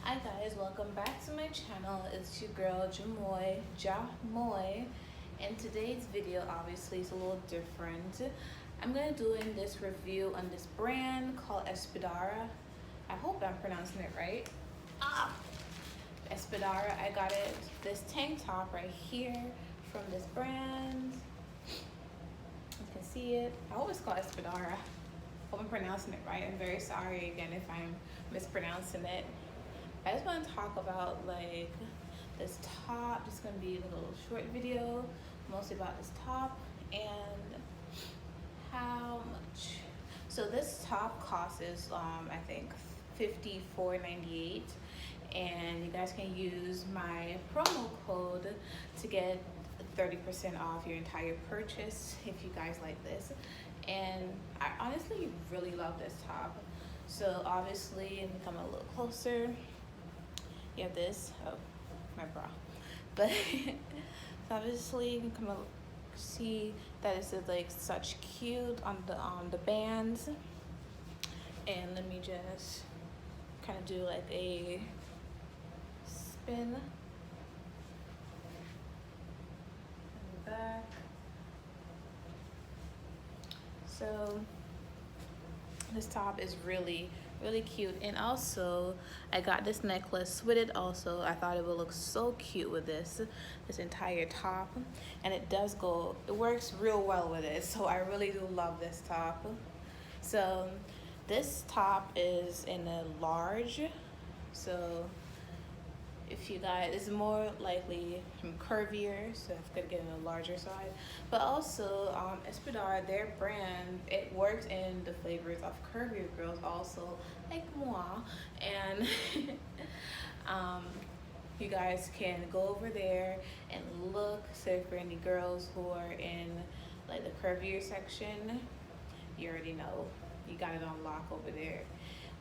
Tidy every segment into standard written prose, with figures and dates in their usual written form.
Hi guys, welcome back to my channel. It's your girl Jamoy, and today's video obviously is a little different. I'm gonna doing this review on this brand called Espadra. I hope I'm pronouncing it right. Espadra. I got this tank top right here from this brand. You can see it. I always call it Espadra. Hope I'm pronouncing it right. I'm very sorry again if I'm mispronouncing it. I just want to talk about like this top. It's gonna be a little short video, mostly about this top and how much. So this top cost is I think $54.98, and you guys can use my promo code to get 30% off your entire purchase if you guys like this. And I honestly really love this top. So obviously, let me come a little closer. You have this, oh, my bra. But so obviously you can come up, see that it's like such cute on the bands. And let me just kind of do like a spin in the back. So this top is really cute, and also I got this necklace with it also. I thought it would look so cute with this entire top, and it works real well with it. So I really do love this top. So this top is in a large, so if you guys, it's more likely curvier, so it's gonna get in a larger size. But also Espadra, their brand, it works in the flavors of curvier girls also, like moi. And you guys can go over there and look, so for any girls who are in like the curvier section, you already know, you got it on lock over there.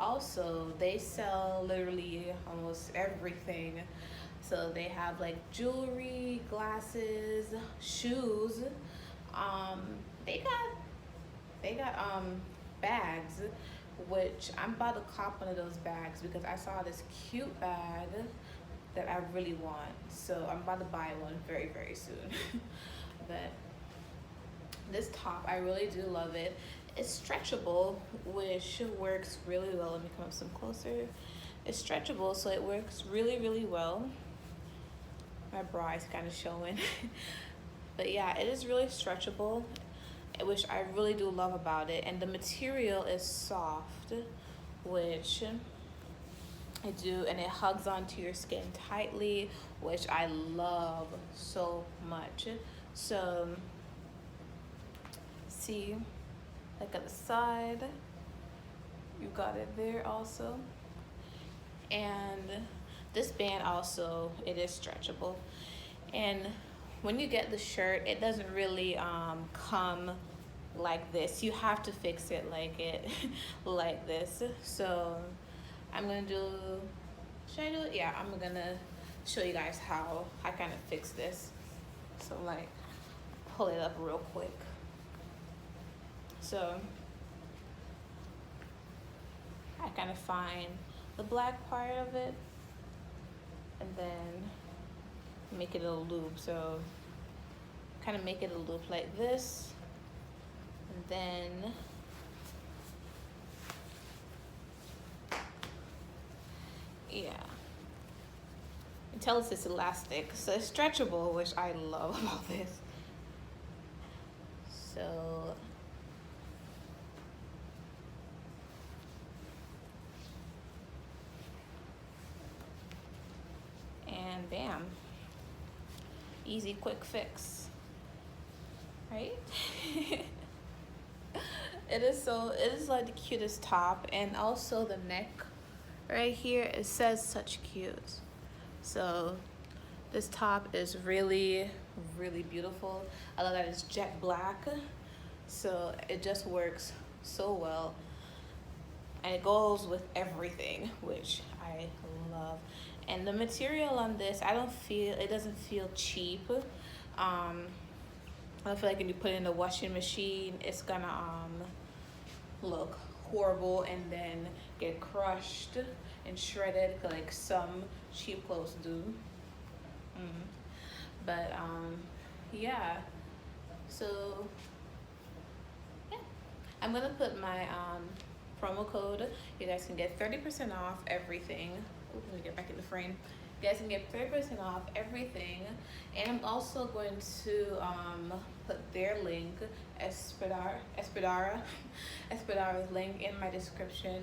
Also, they sell literally almost everything. So they have like jewelry, glasses, shoes. They got bags, which I'm about to cop one of those bags because I saw this cute bag that I really want. So I'm about to buy one very soon. But this top, I really do love it. It's stretchable, which works really well. Let me come up some closer. It's stretchable, so it works really well. My bra is kind of showing. But yeah, it is really stretchable, which I really do love about it. And the material is soft, which I do, and it hugs onto your skin tightly, which I love so much. So see, like at the side, you got it there also. And this band also, it is stretchable. And when you get the shirt, it doesn't really come like this. You have to fix it like this. So I'm gonna do, should I do it? Yeah, I'm gonna show you guys how I kind of fix this. So like, pull it up real quick. So I kind of find the black part of it and then make it a loop. So kind of make it a loop like this, and then yeah, it tells us it's elastic, so it's stretchable, which I love about this. So and bam, easy quick fix, right? It is like the cutest top. And also the neck right here, it says such cute. So this top is really beautiful. I love that it's jet black, so it just works so well, and it goes with everything, which I love. And the material on this, it doesn't feel cheap. I don't feel like when you put it in the washing machine, it's gonna look horrible and then get crushed and shredded like some cheap clothes do. Mm. But yeah, so yeah, I'm gonna put my promo code. You guys can get 30% off everything. Ooh, let me get back in the frame. You guys can get 30% off everything, and I'm also going to put their link, Espadara's link in my description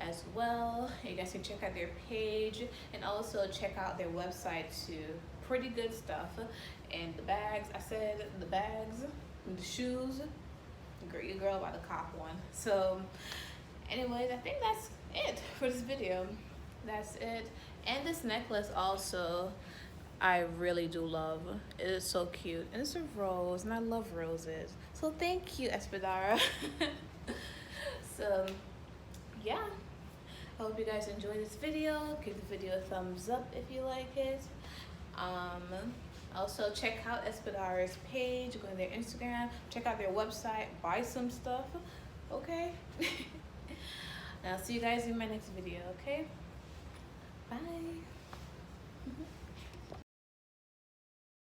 as well. You guys can check out their page and also check out their website too. Pretty good stuff. And the bags, I said the bags, the shoes, your girl about to cop one. So anyways, I think that's it for this video. That's it. And this necklace also, I really do love. It is so cute. And it's a rose, and I love roses. So thank you, Espadra. So, yeah. I hope you guys enjoyed this video. Give the video a thumbs up if you like it. Also, check out Espadra's page. Go to their Instagram. Check out their website. Buy some stuff. Okay? And I'll see you guys in my next video, okay? Bye.